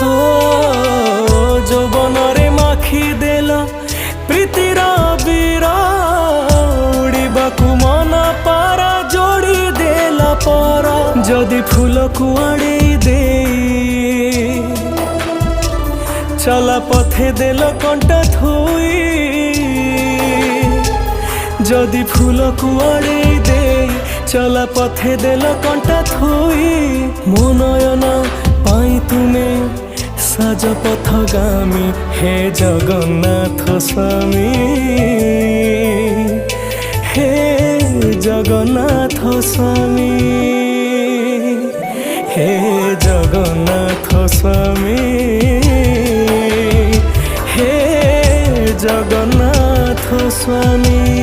ଓ ଯୌବନରେ ମାଖି ଦେଲ ପ୍ରୀତିର ବୀର ଉଡ଼ିବାକୁ ମନ ପାରା ଯୋଡ଼ି ଦେଲ ପର ଯଦି ଫୁଲକୁ ଆଡ଼େଇ ଦେଇ ଚଲା ପଥେ ଦେଲ କଣ୍ଟା ଥୋଇ যদি ফুলকু আড়েই দেই চলা পথে দেল কণ্টা থই মো নয়ন পাই তুমে সাজ পথগামী হে জগন্নাথ স্বামী হে জগন্নাথ স্বামী হে জগন্নাথ স্বামী হে জগন্নাথ স্বামী।